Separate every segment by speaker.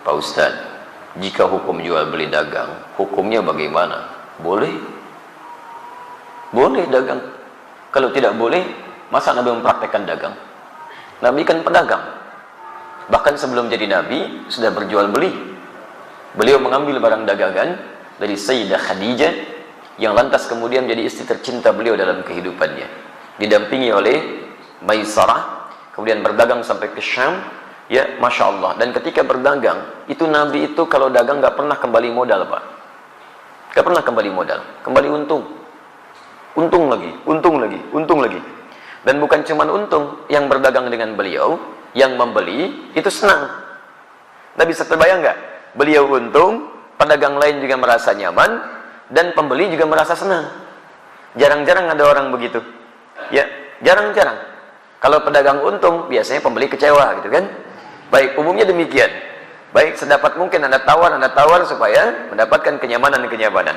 Speaker 1: Pak Ustadz, jika hukum jual beli dagang, hukumnya bagaimana? Boleh? Boleh dagang. Kalau tidak boleh, masa Nabi mempraktekkan dagang? Nabi kan pedagang. Bahkan sebelum jadi Nabi, sudah berjual beli. Beliau mengambil barang dagangan dari Sayyidah Khadijah, yang lantas kemudian menjadi istri tercinta beliau dalam kehidupannya. Didampingi oleh Maisarah, kemudian berdagang sampai ke Syam. Ya, Masya Allah. Dan ketika berdagang, itu Nabi itu kalau dagang gak pernah kembali modal, Pak. Gak pernah kembali modal. Kembali untung. Untung lagi, untung lagi, untung lagi. Dan bukan cuma untung, yang berdagang dengan beliau, yang membeli, itu senang. Nabi bisa terbayang gak? Beliau untung, pedagang lain juga merasa nyaman, dan pembeli juga merasa senang. Jarang-jarang ada orang begitu. Ya, jarang-jarang. Kalau pedagang untung, biasanya pembeli kecewa, gitu kan? Baik, umumnya demikian. Baik, sedapat mungkin Anda tawar supaya mendapatkan kenyamanan-kenyamanan.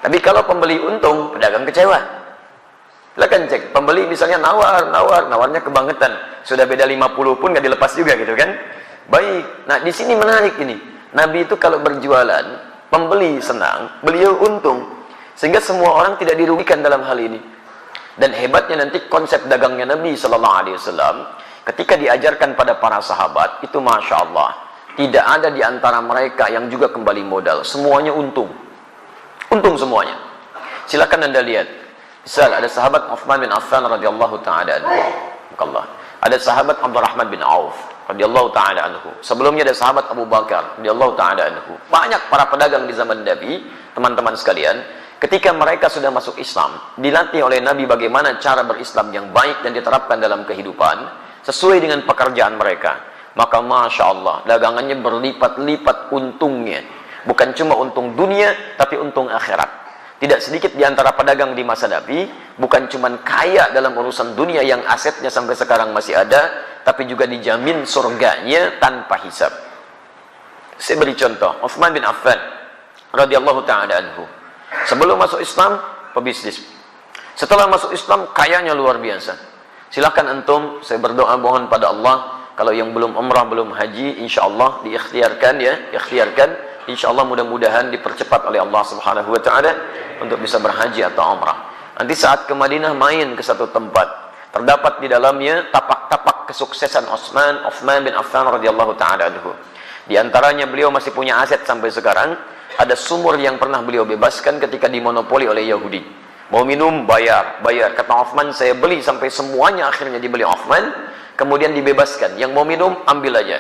Speaker 1: Tapi kalau pembeli untung, pedagang kecewa. Silakan cek, pembeli misalnya nawarnya kebangetan. Sudah beda 50 pun nggak dilepas juga, gitu kan? Baik, nah di sini menarik ini. Nabi itu kalau berjualan, pembeli senang, beliau untung. Sehingga semua orang tidak dirugikan dalam hal ini. Dan hebatnya nanti konsep dagangnya Nabi SAW, ketika diajarkan pada para sahabat, itu Masya Allah, tidak ada di antara mereka yang juga kembali modal. Semuanya untung. Untung semuanya. Silakan Anda lihat. Misal, ada sahabat Uthman bin Affan radhiyallahu ta'ala anhu. Ada sahabat Abdurrahman bin Auf radhiyallahu ta'ala anhu. Sebelumnya ada sahabat Abu Bakar radhiyallahu ta'ala anhu. Banyak para pedagang di zaman Nabi, teman-teman sekalian. Ketika mereka sudah masuk Islam, dilatih oleh Nabi bagaimana cara berislam yang baik dan diterapkan dalam kehidupan, sesuai dengan pekerjaan mereka. Maka Masya Allah, dagangannya berlipat-lipat untungnya. Bukan cuma untung dunia, tapi untung akhirat. Tidak sedikit di antara pedagang di masa Nabi, bukan cuma kaya dalam urusan dunia yang asetnya sampai sekarang masih ada, tapi juga dijamin surganya tanpa hisab. Saya beri contoh, Uthman bin Affan radhiyallahu ta'ala anhu. Sebelum masuk Islam, pebisnis. Setelah masuk Islam, kayanya luar biasa. Silahkan antum, saya berdoa mohon pada Allah, kalau yang belum umrah, belum haji, insya Allah diikhtiarkan ya, ikhtiarkan. Insya Allah mudah-mudahan dipercepat oleh Allah Subhanahu Wa Taala untuk bisa berhaji atau umrah. Nanti saat ke Madinah main ke satu tempat, terdapat di dalamnya tapak-tapak kesuksesan Uthman bin Affan radhiyallahu taala anhu. Di antaranya beliau masih punya aset sampai sekarang. Ada sumur yang pernah beliau bebaskan ketika dimonopoli oleh Yahudi. Mau minum, bayar. Kata Uthman, saya beli sampai semuanya akhirnya dibeli Uthman. Kemudian dibebaskan. Yang mau minum, ambil aja.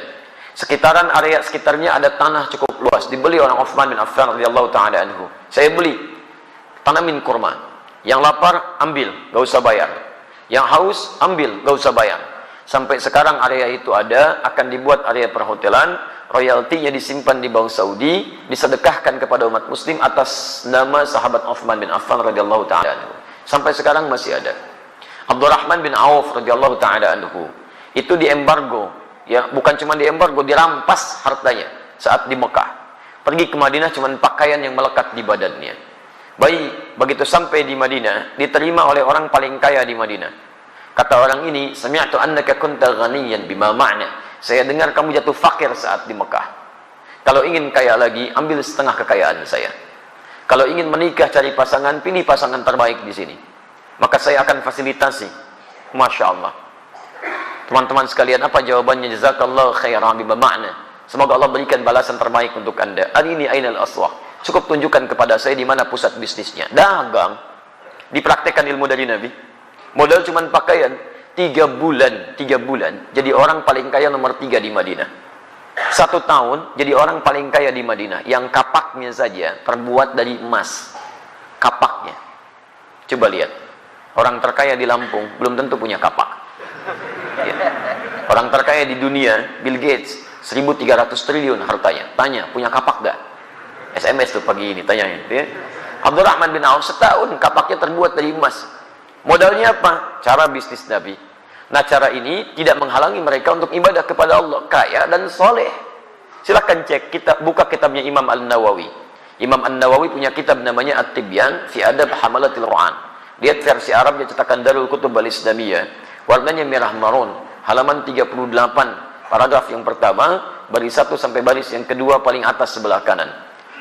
Speaker 1: Sekitaran area sekitarnya ada tanah cukup luas. Dibeli orang Uthman bin Affan radhiyallahu ta'ala anhu. Saya beli. Tanamin kurma. Yang lapar, ambil. Gak usah bayar. Yang haus, ambil. Gak usah bayar. Sampai sekarang area itu ada. Akan dibuat area perhotelan. Royaltinya disimpan di Bank Saudi, disedekahkan kepada umat muslim atas nama sahabat Uthman bin Affan radhiyallahu ta'ala anhu. Sampai sekarang masih ada. Abdurrahman bin Auf radhiyallahu ta'ala anhu, itu diembargo, ya, bukan cuma diembargo, dirampas hartanya saat di Mekah. Pergi ke Madinah cuma pakaian yang melekat di badannya. Baik, begitu sampai di Madinah, diterima oleh orang paling kaya di Madinah. Kata orang ini, sami'tu annaka kunta ghaniyan bima ma'na. Saya dengar kamu jatuh fakir saat di Mekah. Kalau ingin kaya lagi, ambil setengah kekayaan saya. Kalau ingin menikah, cari pasangan, pilih pasangan terbaik di sini. Maka saya akan fasilitasi. Masya Allah. Teman-teman sekalian, apa jawabannya? Jazakallahu khairan bima ma'na. Semoga Allah berikan balasan terbaik untuk Anda. Arini ainal aswaq. Cukup tunjukkan kepada saya di mana pusat bisnisnya. Dagang. Dipraktekkan ilmu dari Nabi. Modal cuma pakaian. 3 bulan jadi orang paling kaya nomor 3 di Madinah. 1 tahun jadi orang paling kaya di Madinah, yang kapaknya saja terbuat dari emas. Kapaknya, coba lihat, orang terkaya di Lampung belum tentu punya kapak ya. Orang terkaya di dunia, Bill Gates, 1.300 triliun hartanya. Tanya, punya kapak gak? SMS tuh pagi ini tanyain ya. Abdurrahman bin Auf setahun kapaknya terbuat dari emas. Modalnya apa? Cara bisnis Nabi. Nah, cara ini tidak menghalangi mereka untuk ibadah kepada Allah, kaya dan soleh. Silahkan cek, buka kitabnya Imam An-Nawawi. Imam An-Nawawi punya kitab namanya At-Tibyan fi Adab Hamalatil Quran. Lihat versi Arabnya cetakan Darul Kutub Al-Islamiyah. Warnanya merah marun, halaman 38, paragraf yang pertama, baris satu sampai baris yang kedua paling atas sebelah kanan.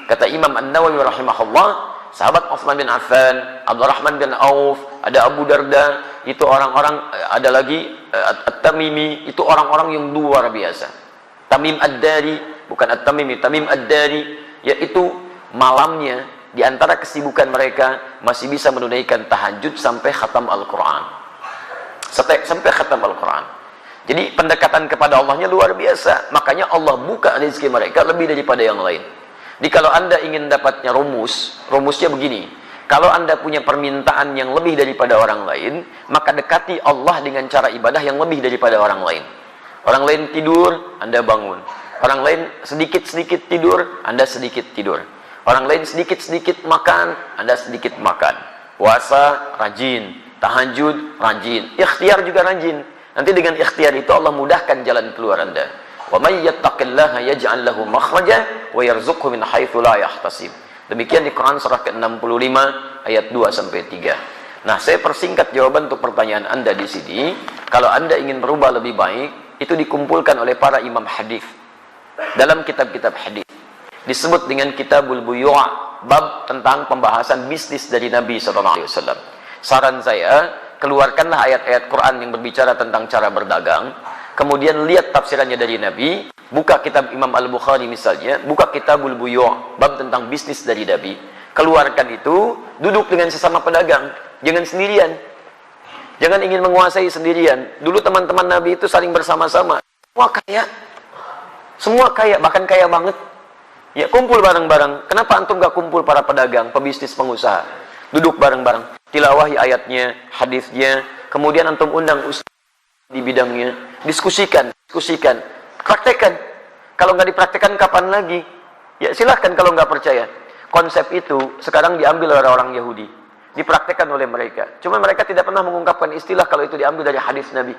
Speaker 1: Kata Imam An-Nawawi rahimahullah, sahabat Utsman bin Affan, Abdurrahman bin Auf, ada Abu Darda, itu orang-orang, ada lagi At-Tamimi, itu orang-orang yang luar biasa. Tamim Ad-Dari, bukan At-Tamimi, Tamim Ad-Dari, yaitu malamnya di antara kesibukan mereka masih bisa menunaikan tahajud sampai khatam Al-Quran. Sampai khatam Al-Quran. Jadi pendekatan kepada Allahnya luar biasa. Makanya Allah buka rezeki mereka lebih daripada yang lain. Jadi kalau Anda ingin dapatnya rumusnya begini. Kalau Anda punya permintaan yang lebih daripada orang lain, maka dekati Allah dengan cara ibadah yang lebih daripada orang lain. Orang lain tidur, Anda bangun. Orang lain sedikit-sedikit tidur, Anda sedikit tidur. Orang lain sedikit-sedikit makan, Anda sedikit makan. Puasa, rajin. Tahajud, rajin. Ikhtiar juga rajin. Nanti dengan ikhtiar itu Allah mudahkan jalan keluar Anda. Wa may yattaqillaha yaj'al lahu makhraja wa yarzuqhu min haitsu la yahtasib. Demikian di Quran surah ke-65 ayat 2 sampai 3. Nah, saya persingkat jawaban untuk pertanyaan Anda di sini. Kalau Anda ingin berubah lebih baik, itu dikumpulkan oleh para imam hadis dalam kitab-kitab hadis. Disebut dengan Kitabul Buyu', bab tentang pembahasan bisnis dari Nabi sallallahu alaihi wasallam. Saran saya, keluarkanlah ayat-ayat Quran yang berbicara tentang cara berdagang, kemudian lihat tafsirannya dari Nabi, buka kitab Imam Al-Bukhari misalnya, buka Kitabul Buyu', bab tentang bisnis dari Nabi, keluarkan itu, duduk dengan sesama pedagang, jangan sendirian, jangan ingin menguasai sendirian. Dulu teman-teman Nabi itu saling bersama-sama, semua kaya, bahkan kaya banget, ya kumpul bareng-bareng. Kenapa antum gak kumpul para pedagang, pebisnis, pengusaha, duduk bareng-bareng, tilawahi ayatnya, hadisnya, kemudian antum undang ustaz di bidangnya, diskusikan, praktekkan. Kalau nggak dipraktekkan kapan lagi? Ya silahkan kalau nggak percaya. Konsep itu sekarang diambil oleh orang Yahudi, dipraktekkan oleh mereka. Cuma mereka tidak pernah mengungkapkan istilah kalau itu diambil dari hadis Nabi.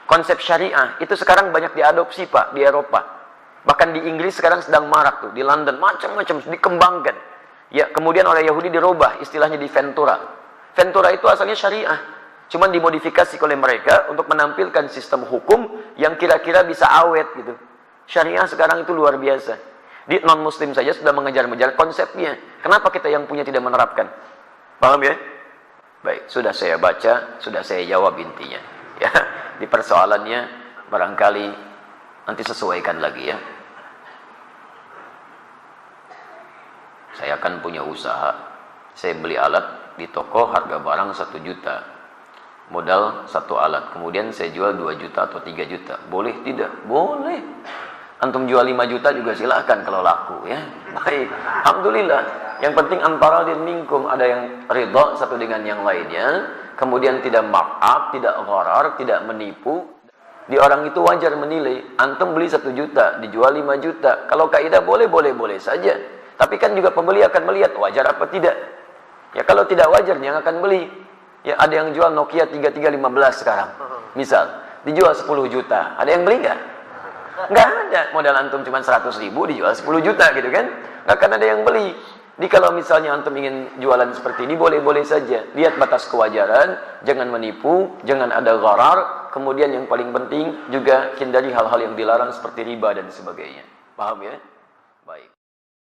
Speaker 1: Konsep syariah itu sekarang banyak diadopsi Pak di Eropa. Bahkan di Inggris sekarang sedang marak tuh, di London macam-macam dikembangkan. Ya, kemudian oleh Yahudi dirubah istilahnya di Ventura. Ventura itu asalnya syariah, cuman dimodifikasi oleh mereka untuk menampilkan sistem hukum yang kira-kira bisa awet gitu. Syariah sekarang itu luar biasa. Di non-muslim saja sudah mengejar-mengejar konsepnya. Kenapa kita yang punya tidak menerapkan? Paham ya? Baik, sudah saya baca, sudah saya jawab intinya. Ya, di persoalannya barangkali nanti sesuaikan lagi ya. Saya akan punya usaha. Saya beli alat di toko harga barang 1 juta, modal 1 alat, kemudian saya jual 2 juta atau 3 juta, boleh tidak? Boleh. Antum jual 5 juta juga silahkan kalau laku ya. Baik, alhamdulillah. Yang penting antara din minkum, ada yang ridha satu dengan yang lainnya, kemudian tidak markup, tidak gharar, tidak menipu. Di orang itu wajar menilai. Antum beli 1 juta, dijual 5 juta, kalau kaidah boleh saja. Tapi kan juga pembeli akan melihat wajar apa tidak. Ya kalau tidak wajar yang akan beli. Ya ada yang jual Nokia 3315 sekarang. Misal, dijual 10 juta. Ada yang beli nggak? Nggak ada. Modal antum cuma 100.000 dijual 10 juta gitu kan. Nggak akan ada yang beli. Jadi kalau misalnya antum ingin jualan seperti ini, boleh-boleh saja. Lihat batas kewajaran, jangan menipu, jangan ada gharar. Kemudian yang paling penting juga hindari hal-hal yang dilarang seperti riba dan sebagainya. Paham ya? Baik.